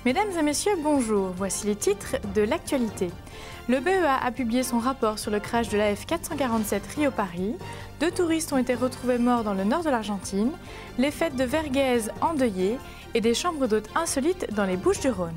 Mesdames et messieurs, bonjour. Voici les titres de l'actualité. Le BEA a publié son rapport sur le crash de l'AF 447 Rio-Paris. 2 touristes ont été retrouvés morts dans le nord de l'Argentine. Les fêtes de Vergès endeuillées et des chambres d'hôtes insolites dans les Bouches-du-Rhône.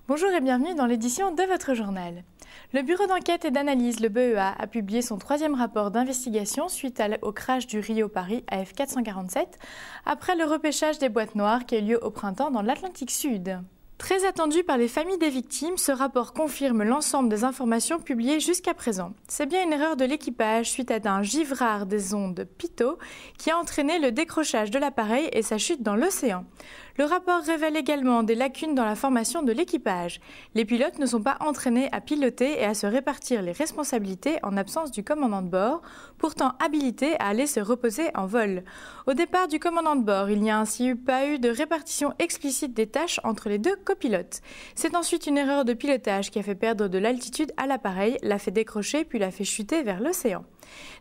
Bonjour et bienvenue dans l'édition de votre journal. Le bureau d'enquête et d'analyse, le BEA, a publié son 3e rapport d'investigation suite au crash du Rio-Paris AF 447 après le repêchage des boîtes noires qui a eu lieu au printemps dans l'Atlantique Sud. Très attendu par les familles des victimes, ce rapport confirme l'ensemble des informations publiées jusqu'à présent. C'est bien une erreur de l'équipage suite à un givrard des ondes Pitot qui a entraîné le décrochage de l'appareil et sa chute dans l'océan. Le rapport révèle également des lacunes dans la formation de l'équipage. Les pilotes ne sont pas entraînés à piloter et à se répartir les responsabilités en absence du commandant de bord, pourtant habilité à aller se reposer en vol. Au départ du commandant de bord, il n'y a ainsi pas eu de répartition explicite des tâches entre les 2 copilotes. C'est ensuite une erreur de pilotage qui a fait perdre de l'altitude à l'appareil, l'a fait décrocher puis l'a fait chuter vers l'océan.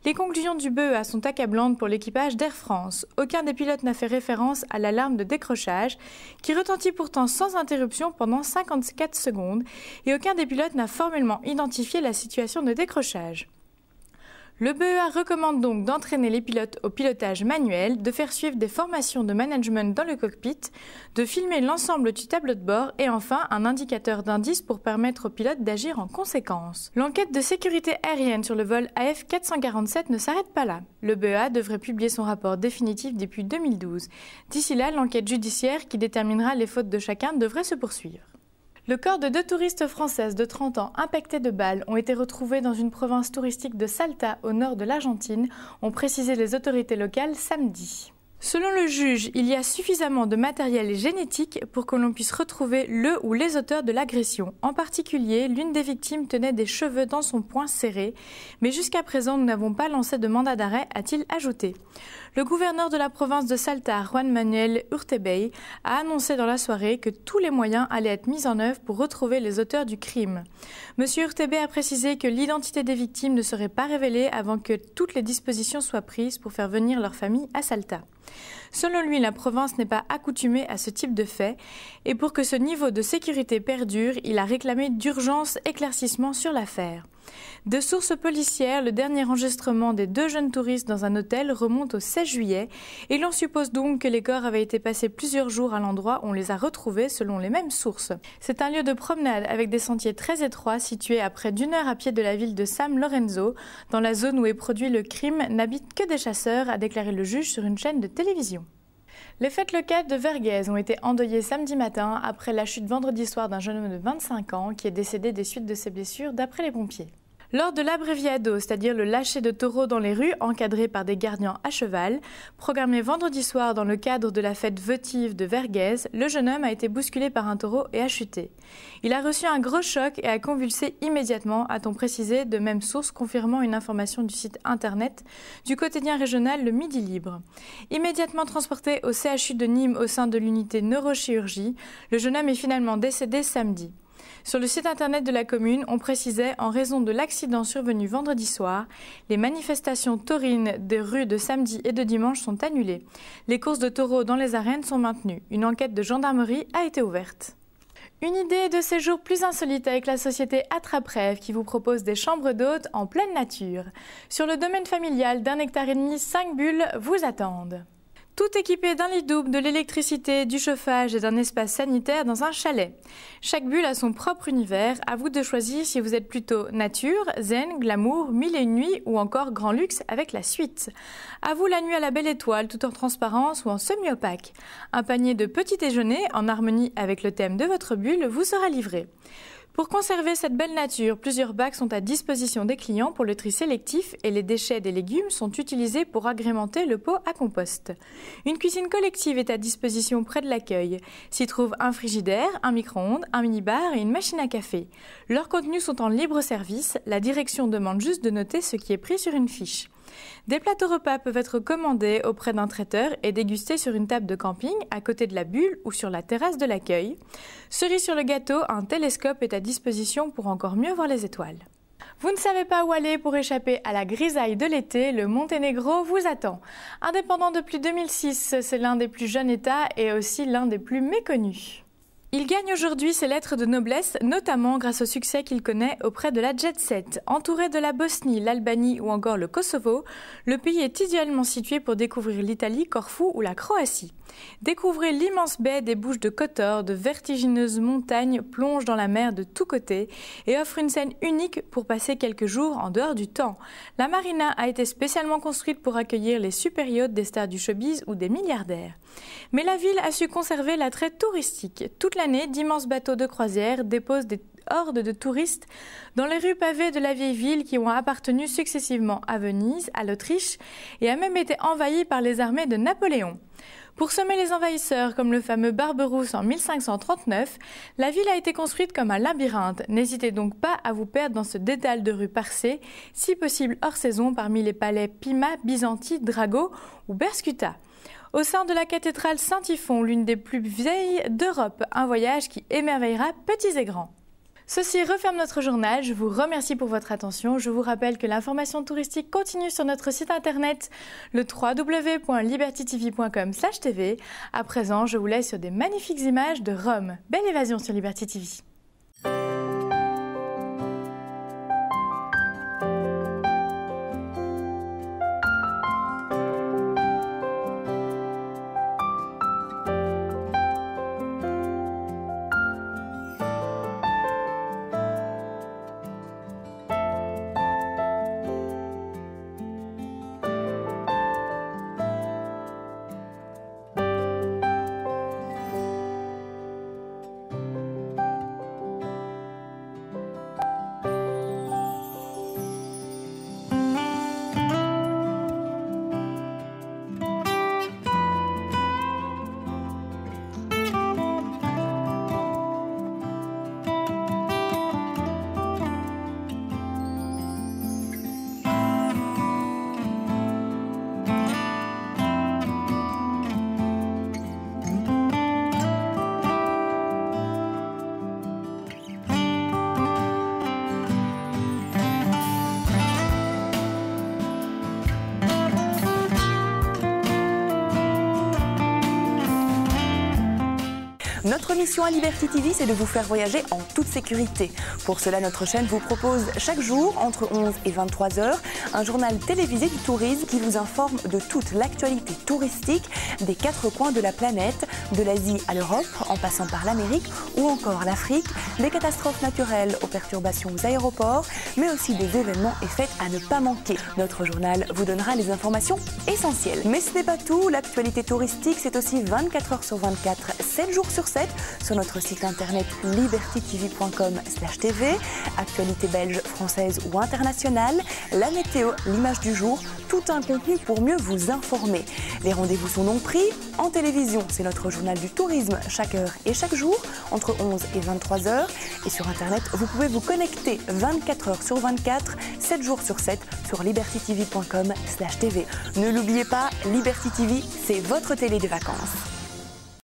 Les conclusions du BEA sont accablantes pour l'équipage d'Air France. Aucun des pilotes n'a fait référence à l'alarme de décrochage, qui retentit pourtant sans interruption pendant 54 secondes, et aucun des pilotes n'a formellement identifié la situation de décrochage. Le BEA recommande donc d'entraîner les pilotes au pilotage manuel, de faire suivre des formations de management dans le cockpit, de filmer l'ensemble du tableau de bord et enfin un indicateur d'indice pour permettre aux pilotes d'agir en conséquence. L'enquête de sécurité aérienne sur le vol AF 447 ne s'arrête pas là. Le BEA devrait publier son rapport définitif depuis 2012. D'ici là, l'enquête judiciaire qui déterminera les fautes de chacun devrait se poursuivre. Le corps de 2 touristes françaises de 30 ans impactés de balles ont été retrouvés dans une province touristique de Salta, au nord de l'Argentine, ont précisé les autorités locales samedi. Selon le juge, il y a suffisamment de matériel génétique pour que l'on puisse retrouver le ou les auteurs de l'agression. En particulier, l'une des victimes tenait des cheveux dans son poing serré, mais jusqu'à présent, nous n'avons pas lancé de mandat d'arrêt, a-t-il ajouté. Le gouverneur de la province de Salta, Juan Manuel Urtebey, a annoncé dans la soirée que tous les moyens allaient être mis en œuvre pour retrouver les auteurs du crime. Monsieur Urtebey a précisé que l'identité des victimes ne serait pas révélée avant que toutes les dispositions soient prises pour faire venir leur famille à Salta. Selon lui, la province n'est pas accoutumée à ce type de fait et pour que ce niveau de sécurité perdure, il a réclamé d'urgence éclaircissement sur l'affaire. De sources policières, le dernier enregistrement des 2 jeunes touristes dans un hôtel remonte au 16 juillet et l'on suppose donc que les corps avaient été passés plusieurs jours à l'endroit où on les a retrouvés selon les mêmes sources. C'est un lieu de promenade avec des sentiers très étroits situé à près d'1 heure à pied de la ville de San Lorenzo. Dans la zone où est produit le crime, n'habitent que des chasseurs, a déclaré le juge sur une chaîne de télévision. Les fêtes locales de Vergès ont été endeuillées samedi matin après la chute vendredi soir d'un jeune homme de 25 ans qui est décédé des suites de ses blessures d'après les pompiers. Lors de l'abréviado, c'est-à-dire le lâcher de taureaux dans les rues encadré par des gardiens à cheval, programmé vendredi soir dans le cadre de la fête votive de Vergès, le jeune homme a été bousculé par un taureau et a chuté. Il a reçu un gros choc et a convulsé immédiatement, a-t-on précisé, de même source confirmant une information du site internet du quotidien régional Le Midi Libre. Immédiatement transporté au CHU de Nîmes au sein de l'unité neurochirurgie, le jeune homme est finalement décédé samedi. Sur le site internet de la commune, on précisait, en raison de l'accident survenu vendredi soir, les manifestations taurines des rues de samedi et de dimanche sont annulées. Les courses de taureaux dans les arènes sont maintenues. Une enquête de gendarmerie a été ouverte. Une idée de séjour plus insolite avec la société Attrape-Rêve qui vous propose des chambres d'hôtes en pleine nature. Sur le domaine familial d'1,5 hectare, 5 bulles vous attendent. Tout équipé d'un lit double, de l'électricité, du chauffage et d'un espace sanitaire dans un chalet. Chaque bulle a son propre univers, à vous de choisir si vous êtes plutôt nature, zen, glamour, 1001 nuits ou encore grand luxe avec la suite. À vous la nuit à la belle étoile tout en transparence ou en semi-opaque. Un panier de petit déjeuner en harmonie avec le thème de votre bulle vous sera livré. Pour conserver cette belle nature, plusieurs bacs sont à disposition des clients pour le tri sélectif et les déchets des légumes sont utilisés pour agrémenter le pot à compost. Une cuisine collective est à disposition près de l'accueil. S'y trouvent un frigidaire, un micro-ondes, un mini-bar et une machine à café. Leurs contenus sont en libre service, la direction demande juste de noter ce qui est pris sur une fiche. Des plateaux repas peuvent être commandés auprès d'un traiteur et dégustés sur une table de camping à côté de la bulle ou sur la terrasse de l'accueil. Cerise sur le gâteau, un télescope est à disposition pour encore mieux voir les étoiles. Vous ne savez pas où aller pour échapper à la grisaille de l'été, le Monténégro vous attend. Indépendant depuis 2006, c'est l'un des plus jeunes États et aussi l'un des plus méconnus. Il gagne aujourd'hui ses lettres de noblesse, notamment grâce au succès qu'il connaît auprès de la jet-set. Entouré de la Bosnie, l'Albanie ou encore le Kosovo, le pays est idéalement situé pour découvrir l'Italie, Corfou ou la Croatie. Découvrez l'immense baie des Bouches de Kotor, de vertigineuses montagnes plongent dans la mer de tous côtés et offrent une scène unique pour passer quelques jours en dehors du temps. La marina a été spécialement construite pour accueillir les super yachts des stars du showbiz ou des milliardaires. Mais la ville a su conserver l'attrait touristique. Toute l'année, d'immenses bateaux de croisière déposent des hordes de touristes dans les rues pavées de la vieille ville qui ont appartenu successivement à Venise, à l'Autriche et a même été envahie par les armées de Napoléon. Pour semer les envahisseurs, comme le fameux Barberousse en 1539, la ville a été construite comme un labyrinthe. N'hésitez donc pas à vous perdre dans ce dédale de rues parsées, si possible hors saison parmi les palais Pima, Byzanti, Drago ou Berscuta. Au sein de la cathédrale Saint-Yphon, l'une des plus vieilles d'Europe, un voyage qui émerveillera petits et grands. Ceci referme notre journal. Je vous remercie pour votre attention. Je vous rappelle que l'information touristique continue sur notre site internet, le www.libertytv.com/tv. À présent, je vous laisse sur des magnifiques images de Rome. Belle évasion sur Liberty TV. Notre mission à Liberty TV, c'est de vous faire voyager en toute sécurité. Pour cela, notre chaîne vous propose chaque jour, entre 11 et 23 heures, un journal télévisé du tourisme qui vous informe de toute l'actualité touristique des 4 coins de la planète, de l'Asie à l'Europe, en passant par l'Amérique ou encore l'Afrique, des catastrophes naturelles aux perturbations aux aéroports, mais aussi des événements et fêtes à ne pas manquer. Notre journal vous donnera les informations essentielles. Mais ce n'est pas tout, l'actualité touristique, c'est aussi 24 heures sur 24, 7 jours sur 7, sur notre site internet libertytv.com/tv, actualité belge, française ou internationale, la météo, l'image du jour, tout un contenu pour mieux vous informer. Les rendez-vous sont donc pris en télévision, c'est notre journal du tourisme chaque heure et chaque jour, entre 11 et 23 heures. Et sur internet, vous pouvez vous connecter 24 heures sur 24, 7 jours sur 7 sur libertytv.com/tv. Ne l'oubliez pas, Liberty TV, c'est votre télé des vacances.